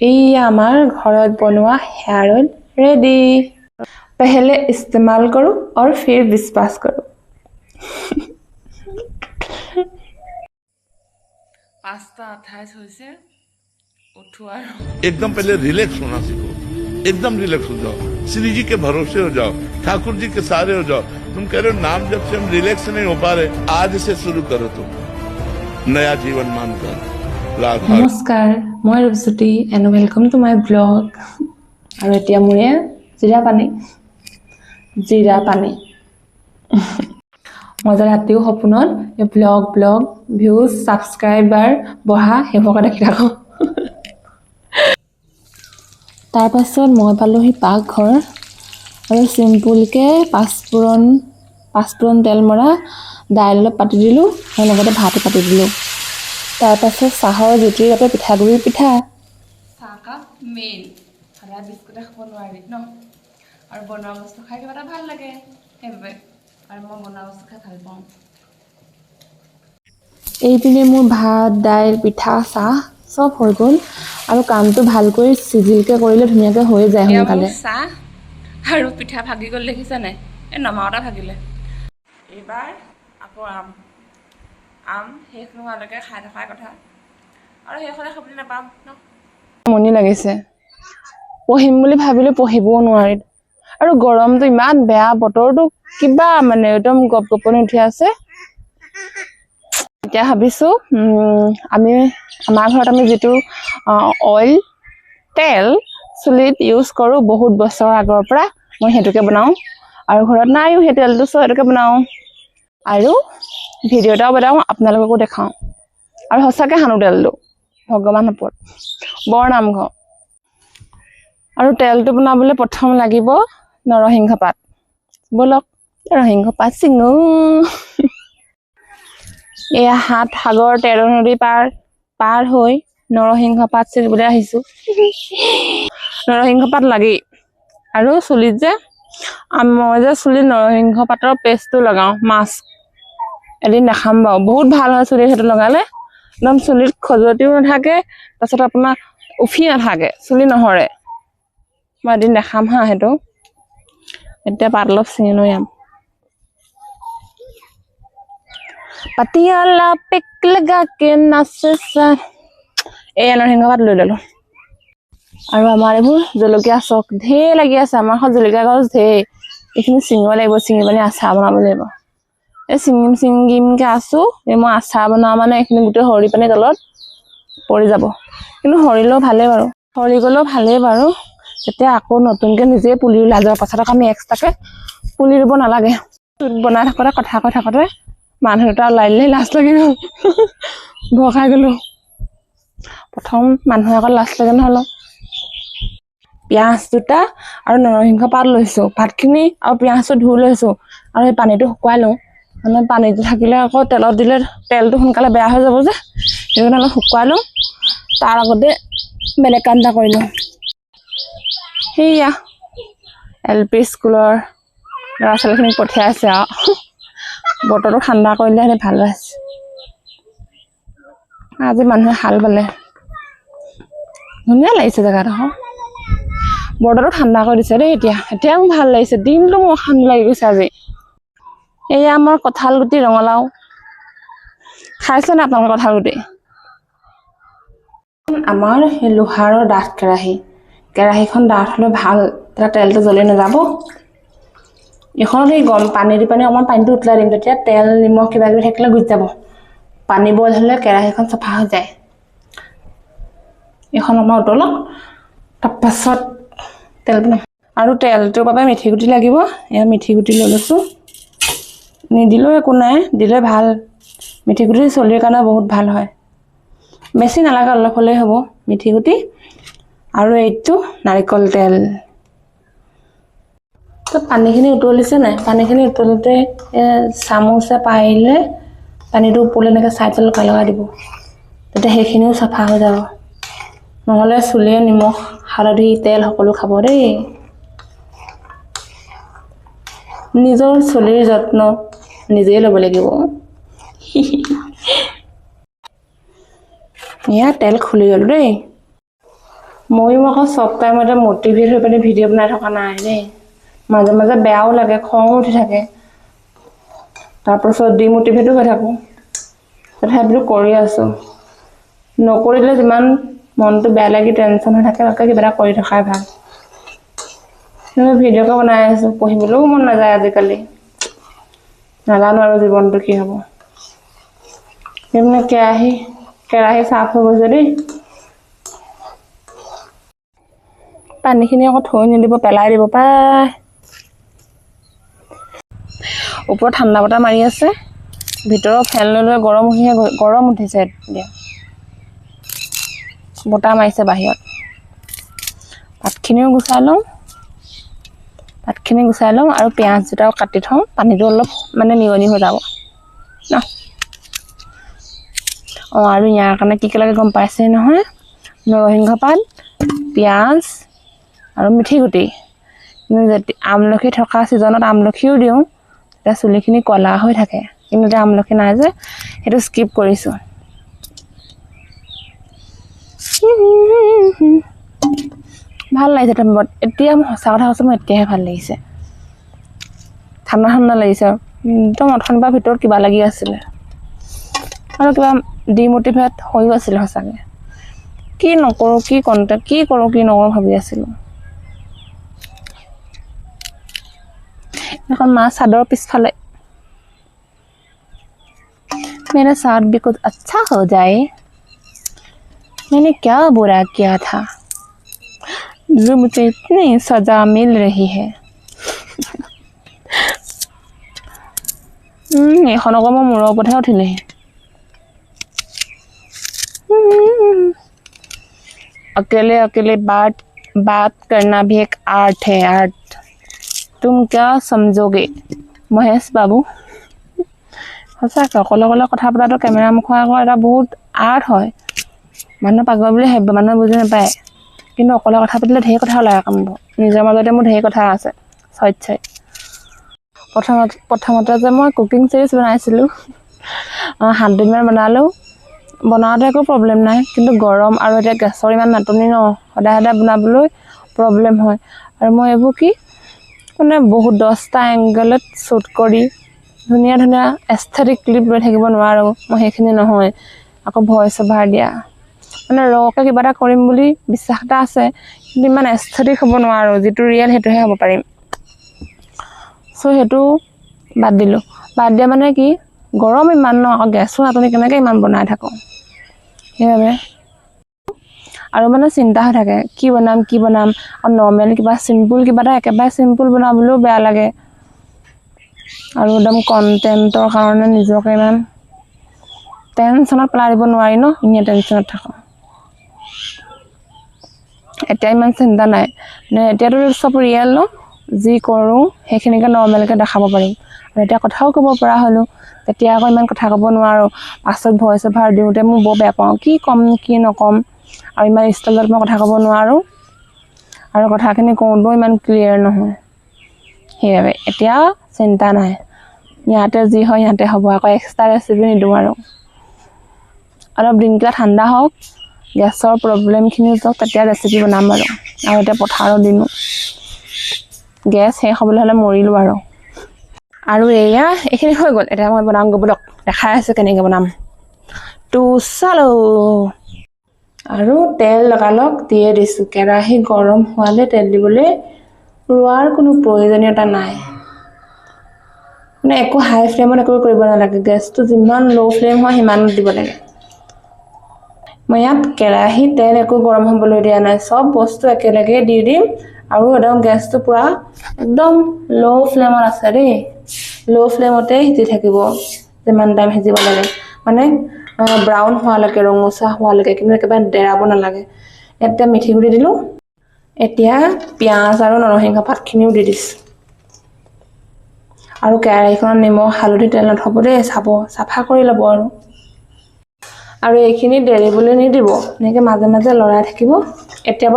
ये हमार घरत बनवा हेयर ऑयल रेडी। पहले इस्तेमाल करो और फिर विश्वास करो। 5:28 होइसे उठो और एकदम पहले रिलैक्स होना सीखो, एकदम रिलैक्स हो जाओ, श्री जी के भरोसे हो जाओ, ठाकुर जी के सहारे हो जाओ। तुम कह रहे हो नाम जब से हम रिलैक्स नहीं हो पा रहे, आज से शुरू करो तुम नया जीवन मानकर। नमस्कार, मैं Rupjyoti and welcome to my blog. और एतिया मुए जीरा पानी मजा रातिও সপোনত এই ব্লগ ভিউজ সাবস্ক্রাইবার বহা হেভকা দেখি থাকো। তাৰ পাছত মই পালোহি পাকঘৰ আৰু সিম্পলকে পাঁচফোৰণ তেল মৰা দাইল অলপ পাতি দিলো আৰু লগতে ভাত পাতি দিলো। তাৰ পাছত চাহৰ জুতিৰ বাবে পিঠাগুড়িৰ পিঠা চাহকাপ মেইন সদায় বিস্কুট খাব নোৱাৰি ন, আৰু বনোৱা বস্তু খাই কিবা এটা ভাল লাগে সেইবাবে, আৰু মই বনোৱা বস্তু খাই ভাল পাওঁ। এইপিনে মোৰ ভাত দাইল পিঠা চাহ সব হৈ গ'ল আৰু কামটো ভালকৈ চিজিলকে কৰিলে ধুনীয়াকৈ হৈ যায় সোনকালে। চাহ আৰু পিঠা ভাগি গ'ল দেখিছা নাই, এই নমাওটা ভাগিলে। এইবাৰ আকৌ আম শেষ নোহোৱালৈকে খাই থকাৰ কথা, আৰু শেষলৈ খাবলৈ নাপাম ন। মনি লাগিছে, পঢ়িম বুলি ভাবিলে পঢ়িবও নোৱাৰি, আৰু গৰমটো ইমান বেয়া, বতৰটো কিবা মানে একদম গপগপনি উঠি আছে। এতিয়া ভাবিছো আমাৰ ঘৰত আমি যিটো অইল তেল চুলিত ইউজ কৰো বহুত বছৰ আগৰ পৰা, মই সেইটোকে বনাওঁ, আৰু ঘৰত নাইও সেই তেলটো, সেইটোকে বনাওঁ আৰু ভিডিঅ' এটাও বনাওঁ আপোনালোককো দেখাওঁ। আৰু সঁচাকে সানো তেলটো ভগৱানৰ ওপৰত, বৰ নামঘৰ। আৰু তেলটো বনাবলৈ প্ৰথম লাগিব নৰসিংহ পাত। বলক নৰসিংহ পাত চিঙো। এয়া সাগৰ 13 নদী পাৰ হৈ নৰসিংহ পাত ছিঙিবলৈ আহিছো। নৰসিংহ পাত লাগি আৰু চুলিত যে মই যে চুলিত নৰসিংহ পাতৰ পেষ্টটো লগাওঁ, মাস্ক এদিন দেখাম বাৰু, বহুত ভাল হয় চুলিত সেইটো লগালে। একদম চুলিত খজুৱতিও নাথাকে, তাৰপিছত আপোনাৰ উফি নাথাকে, চুলি নহৰে। মই এদিন দেখাম হা সেইটো। এতিয়া পাত অলপ ছিঙি লৈ যাম। পাতিয়ালা পেক লগা কে নাচে চাৰ, এই নৰসিংহ পাত লৈ ললো। আৰু আমাৰ এইবোৰ জলকীয়া চক ঢেৰ লাগি আছে, আমাৰ ঘৰত জলকীয়া গছ ঢেৰ। এইখিনি ছিঙিব লাগিব, ছিঙি পিনি আচাৰ বনাব লাগিব। এই ছিঙিমকে আছো, এই মই আচাৰ বনাওঁ মানে এইখিনি গোটেই সৰি পানি তলত পৰি যাব, কিন্তু সৰিলেও ভালেই বাৰু, সৰি গ'লেও ভালেই বাৰু। তেতিয়া আকৌ নতুনকে নিজে পুলি ওলাই যাব, পাছত আমি এক্সট্ৰাকে পুলি ৰুব নালাগে। বনাই থাকোঁতে কথা কৈ থাকোঁতে মানুহ এটা ওলাই দিলে লাজ লাগি গ'ল, ভয় খাই গ'লো। প্ৰথম মানুহে আকৌ লাজ লাগে নহ'লে। পিঁয়াজ দুটা আৰু নৰসিংহ পাত লৈছো, পাতখিনি আৰু পিঁয়াজটো ধুই লৈছো, আৰু এই পানীটো শুকুৱাই লওঁ, মানে পানীটো থাকিলে আকৌ তেলত দিলে তেলটো সোনকালে বেয়া হৈ যাব যে, সেইকাৰণে অলপ শুকুৱাই লওঁ। তাৰ আগতে বেলেগ কাম এটা কৰি লওঁ। সেয়া LP স্কুলৰ ল'ৰা ছোৱালীখিনিক পঠিয়াইছে আৰু বতৰটো ঠাণ্ডা কৰিলে সিহঁতে ভাল আছে। আজি মানুহে হাল বালে, ধুনীয়া লাগিছে জেগাডোখৰ, বতৰটো ঠাণ্ডা কৰি দিছে দেই। এতিয়া মোৰ ভাল লাগিছে, দিনটো মোৰ অশান্তি লাগি গৈছে আজি। এয়া আমাৰ কঁঠাল গুটি ৰঙালাও খাইছে নে আপোনালোকৰ কঁঠাল গুটি? আমাৰ সেই লোহাৰৰ ডাঠ কেৰাহীখন ডাঠ হ'লে ভাল, তেতিয়া তেলটো জ্বলি নাযাব। এইখনত সেই গৰম পানী দি অকণমান পানীটো উতলাই দিম, তেতিয়া তেল নিমখ কিবা কিবি থাকিলে গুচি যাব। পানী বইল হ'লে কেৰাহীখন চাফা হৈ যায়। এইখন অকণমান উতলক, তাৰপাছত তেল বনাম। আৰু তেলটোৰ বাবে মেথি গুটি লাগিব, এয়া মেথি গুটি লৈ লৈছোঁ। নিদিলেও একো নাই, দিলে ভাল, মেথি গুটি চুলিৰ কাৰণে বহুত ভাল হয়। বেছি নালাগে, অলপ হ'লেই হ'ব মেথি গুটি। আৰু এইটো নাৰিকল তেল। তো পানীখিনি উতলিছে নাই, পানীখিনি উতলোতে চামুচে পাৰিলে পানীটো ওপৰলৈ এনেকৈ চাইডে লগাই দিব, তেতিয়া সেইখিনিও চাফা হৈ যাব। নহ'লে চুলিয়ে নিমখ হালধি তেল সকলো খাব দেই। নিজৰ চুলিৰ যত্ন নিজেই ল'ব লাগিব। এয়া তেল খুলি গ'ল দেই। ময়ো আকৌ চব টাইমতে মটিভেট হৈ পেলাই ভিডিঅ' বনাই থকা নাই দেই মাজে মাজে বেয়াও লাগে খঙো উঠি থাকে তাৰপিছত ডিমোটিভেটো হৈ থাকোঁ তথাপিতো কৰি আছোঁ নকৰিলে যিমান মনটো বেয়া লাগি টেনশ্যন হৈ থাকে তাকে কিবা এটা কৰি থকাই ভাল ভিডিঅ'কে বনাই আছোঁ পঢ়িবলৈও মন নাযায় আজিকালি নাজানো আৰু জীৱনটো কি হ'ব সেইকাৰণে কেৰাহী চাফ হৈ গৈছে দেই পানীখিনি আকৌ থৈ নিদিব পেলাই দিব পাই ওপৰত ঠাণ্ডা বতাহ মাৰি আছে ভিতৰৰ ফেন লৈ গৰম উঠিছে এতিয়া বতাহ মাৰিছে বাহিৰত ভাতখিনি গুচাই লওঁ আৰু পিঁয়াজ দুটাও কাটি থওঁ পানীটো অলপ মানে নিগনি হৈ যাব ন আৰু ইয়াৰ কাৰণে কি লাগে গম পাইছে নহয় নৰসিংহ পাত পিঁয়াজ আৰু মিঠি গুটি কিন্তু যেতিয়া আমলখি থকা ছিজনত আমলখিও দিওঁ তেতিয়া চুলিখিনি ক'লা হৈ থাকে কিন্তু এতিয়া আমলখি নাই যে সেইটো স্কিপ কৰিছোঁ ভাল লাগিছে টাইমত এতিয়া সঁচা কথা কৈছোঁ মই এতিয়াহে ভাল লাগিছে ঠাণ্ডা লাগিছে আৰু একদম অথনিবাৰ ভিতৰত কিবা লাগি আছিলে আৰু কিবা ডিমোটিভেট হৈও আছিলে সঁচাকৈ কি নকৰোঁ কি নকৰোঁ ভাবি আছিলোঁ এখন মাছ চাদৰ পিছফালে मेरा साथ भी कुछ अच्छा हो जाए मैंने क्या बुरा किया था जो मुझे इतनी सजा मिल रही है এইখনকো মই মূৰৰ ওপৰতহে উঠিলেহি अकेले अकेले बात करना भी एक आर्ट है आर्ट तुम क्या समझोगे महेश बाबू সঁচাকৈ অকলে কথা পতাটো কেমেৰা মুখৰ আগত এটা বহুত আৰ্ট হয় মানুহ পাগল বুলি ভাবিব মানুহে বুজি নাপায় কিন্তু অকলে কথা পাতিলে ঢেৰ কথা ওলাই কামবোৰ নিজৰ মাজতে মোৰ ঢেৰ কথা আছে ছয় প্ৰথমতে যে মই কুকিং চিৰিজ বনাইছিলোঁ 7 দিনমান বনাওঁতে একো প্ৰব্লেম নাই কিন্তু গৰম আৰু এতিয়া গেছৰ ইমান নাটনি ন সদায় বনাবলৈ প্ৰব্লেম হয় আৰু মই এইবোৰ কি মানে বহুত 10টা এংগলত শ্বুট কৰি ধুনীয়া এস্থেটিক ক্লিপ লৈ থাকিব নোৱাৰোঁ মই সেইখিনি নহয় আকৌ ভইচ অভাৰ দিয়া মানে ৰকে কিবা এটা কৰিম বুলি বিশ্বাস এটা আছে কিন্তু ইমান এস্থেটিক হ'ব নোৱাৰোঁ যিটো ৰিয়েল সেইটোহে হ'ব পাৰিম চ' সেইটো বাদ দিয়া মানে কি গৰম ইমান ন আকৌ গেছো নাটনি কেনেকৈ ইমান বনাই থাকোঁ সেইবাবে আৰু মানে চিন্তা হৈ থাকে কি বনাম আৰু নৰ্মেল কিবা চিম্পুল কিবা এটা একেবাৰে চিম্পুল বনাবলৈও বেয়া লাগে আৰু একদম কণ্টেণ্টৰ কাৰণে নিজকে ইমান টেনশ্যনত পেলাই দিব নোৱাৰি ন ইনে টেনশ্যনত থাকোঁ এতিয়া ইমান চিন্তা নাই মানে এতিয়াতো চব ৰিয়েল ন যি কৰোঁ সেইখিনিকে নৰ্মেলকৈ দেখাব পাৰিম আৰু এতিয়া কথাও ক'ব পৰা হ'লোঁ তেতিয়া আকৌ ইমান কথা ক'ব নোৱাৰোঁ পাছত ভইচ অভাৰ দিওঁতে মোৰ বৰ বেয়া পাওঁ কি ক'ম কি নক'ম আৰু ইমান ষ্টাইলত মই কথা ক'ব নোৱাৰোঁ আৰু কথাখিনি কওঁতেও ইমান ক্লিয়াৰ নহয় সেইবাবে এতিয়া চিন্তা নাই ইয়াতে যি হয় ইয়াতে হ'ব আকৌ এক্সট্ৰা ৰেচিপি নিদিওঁ আৰু অলপ দিনকেইটা ঠাণ্ডা হওক গেছৰ প্ৰব্লেমখিনি যাওক তেতিয়া ৰেচিপি বনাম আৰু এতিয়া পথাৰৰ দিনো গেছ শেষ হ'বলৈ হ'লে মৰিলোঁ আৰু এইখিনি হৈ গ'ল এতিয়া মই বনাম বলক দেখাই আছোঁ কেনেকৈ বনাম তো চালো আৰু তেল লগালক দিয়ে দিছোঁ কেৰাহী গৰম হোৱালে তেল দিবলৈ ৰোৱাৰ কোনো প্ৰয়োজনীয়তা নাই মানে একো হাই ফ্লেমত একো কৰিব নালাগে গেছটো যিমান ল' ফ্লেম হয় সিমানত দিব লাগে মই ইয়াত কেৰাহী তেল একো গৰম হ'বলৈ দিয়া নাই চব বস্তু একেলগে দি দিম আৰু একদম গেছটো পুৰা একদম ল' ফ্লেমত আছে দেই ল' ফ্লেমতে সিজি থাকিব যিমান টাইম সিজিব লাগে মানে ব্ৰাউন হোৱালৈকে ৰঙচুৱা হোৱালৈকে কিন্তু একেবাৰে ডেৰাব নালাগে ইয়াতে মিঠি গুটি দিলোঁ এতিয়া পিঁয়াজ আৰু নৰসিংহ পাতখিনিও দি দিছোঁ আৰু কেৰাহীখনত নিমখ হালধি তেল নথব দেই চাফা কৰি ল'ব আৰু এইখিনি ডেৰিবলৈ নিদিব এনেকৈ মাজে মাজে লৰাই থাকিব এতিয়া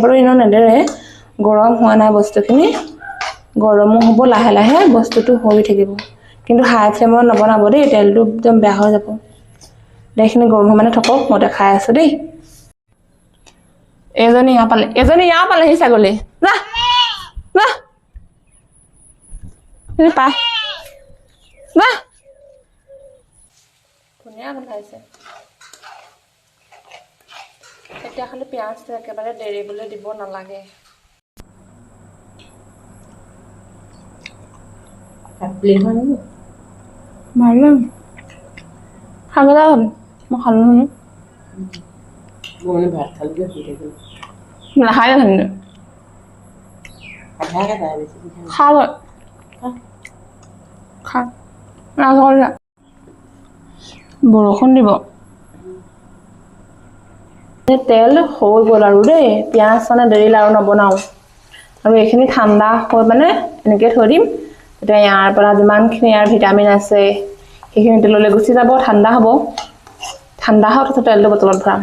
বাৰু ইনো নেদেৰে গৰম হোৱা নাই বস্তুখিনি গৰমো হ'ব লাহে লাহে বস্তুটো হৈ থাকিব কিন্তু হাই ফ্লেমত নবনাব দেই তেলটো একদম বেয়া হৈ যাব এইখিনি গৰম মানে থাকক মই দেখাই আছোঁ দেই এজনী ইয়াৰ পালে সি ছাগলী যা যা পা যা ধুনীয়া গোন্ধাইছে এতিয়া খালি পিঁয়াজটো একেবাৰে দেৰিবলৈ দিব নালাগে মাৰিম খাবলৈ মই খালো ভাত খালি নাখায় ধন্য খাব খা বৰষুণ দিব তেল হৈ গ'ল আৰু দেই পিঁয়াজ মানে দেৰি লাৰু নবনাও আৰু এইখিনি ঠাণ্ডা হৈ মানে এনেকৈ থৈ দিম তেতিয়া ইয়াৰ পৰা যিমানখিনি ইয়াৰ ভিটামিন আছে সেইখিনি তেললৈ গুচি যাব ঠাণ্ডা হ'ব ঠাণ্ডা হোৱাৰ পিছত তেলটো বটলত ভৰাম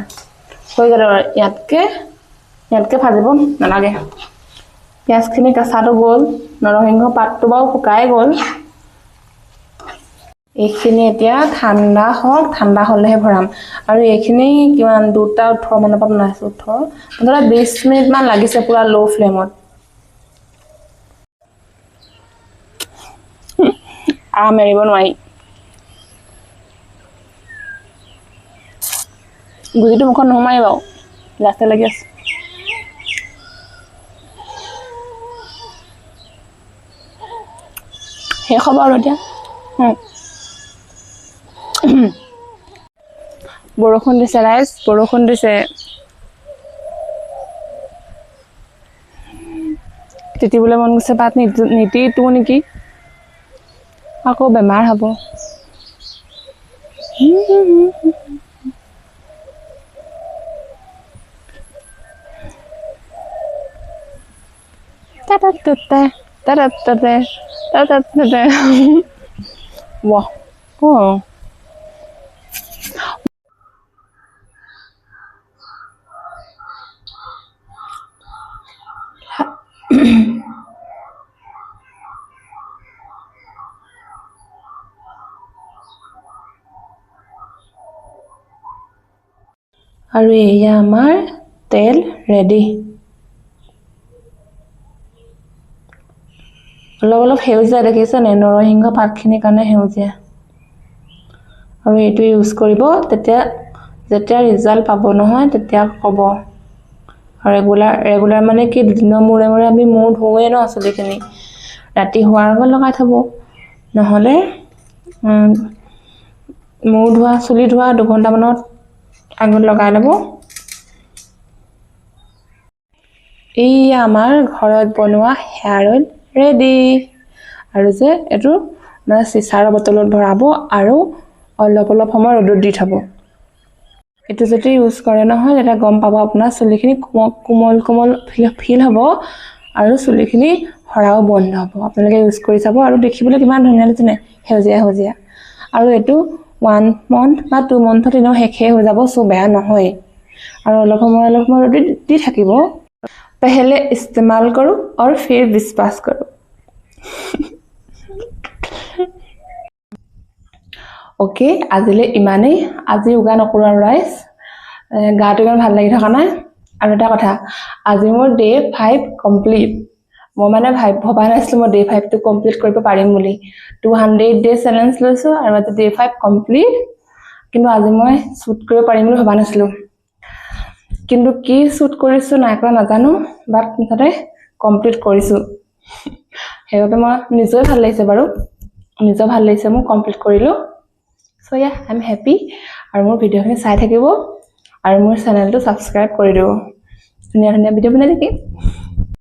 হৈ গ'ল আৰু ইয়াতকৈ ভাজিব নালাগে পিঁয়াজখিনি কেঁচাটো গ'ল নৰসিংহ পাতটো বাৰু শুকাই গ'ল এইখিনি এতিয়া ঠাণ্ডা হওক ঠাণ্ডা হ'লেহে ভৰাম আৰু এইখিনি কিমান 2:18 মানৰ পৰা বনাইছোঁ 20 মিনিটমান লাগিছে পুৰা ল' ফ্লেমত মেৰিব নোৱাৰি গুজিটো মুখত নোসোমাই বাৰু লাষ্টে লাগি আছে শেষ হ'ব আৰু এতিয়া বৰষুণ দিছে ৰাইজ বৰষুণ দিছে তিতিবলৈ মন গৈছে পাত নিতিতো নেকি আকৌ বেমাৰ হ'ব wow oh আৰু এয়া আমাৰ তেল ৰেডি অলপ সেউজীয়া দেখিছে নে নৰসিংহ পাতখিনিৰ কাৰণে সেউজীয়া আৰু এইটো ইউজ কৰিব যেতিয়া ৰিজাল্ট পাব নহয় তেতিয়া ক'ব আৰু ৰেগুলাৰ মানে কি দুদিনৰ মূৰে মূৰে আমি মূৰ ধুওঁৱে ন চুলিখিনি ৰাতি শোৱাৰ আগত লগাই থ'ব নহ'লে চুলি ধোৱা 2 ঘণ্টামানত আগত লগাই ল'ব এই আমাৰ ঘৰত বনোৱা হেয়াৰ অইল ৰেডি আৰু যে এইটো মানে চিচাৰৰ বটলত ভৰাব আৰু অলপ সময় ৰ'দত দি থ'ব এইটো যদি ইউজ কৰে নহয় তেতিয়া গম পাব আপোনাৰ চুলিখিনি কোমল ফিল হ'ব আৰু চুলিখিনি সৰাও বন্ধ হ'ব আপোনালোকে ইউজ কৰি চাব আৰু দেখিবলৈ কিমান ধুনীয়া লাগিছে সেউজীয়া আৰু এইটো 1 month বা 2 monthত এনেও শেষে হৈ যাব সো বেয়া নহয় আৰু অলপ সময় ৰ'দত দি থাকিব पहले इस्तेमाल करो और फिर विश्वास करो ओके আজিলে ইমানেই আজি উগা নকৰো আৰু ৰাইজ গাটো ইমান ভাল লাগি থকা নাই আৰু এটা কথা আজি মোৰ ডে 5 কমপ্লিট মই মানে ভবা নাছিলো মই ডে 5 টো কমপ্লিট কৰিব পাৰিম বুলি 200 ডে চেলেঞ্জ লৈছো আৰু আজি ডে 5 কমপ্লিট কিন্তু আজি মই শুট কৰিব পাৰিম বুলি ভবা নাছিলো কিন্তু কি শুট কৰিছো নাই কৰা নাজানো বাট মুঠতে কমপ্লিট কৰিছো হেয়তে মই নিজে ভাল লাগিছে বাৰু নিজে ভাল লাগিছে মই কমপ্লিট কৰিলো সো আই এম হ্যাপি আৰু মোৰ ভিডিওখিনি চাই থাকিব আৰু মোৰ চেনেলটো সাবস্ক্ৰাইব কৰি দিব ধুনীয়া ভিডিও বনাই দেখি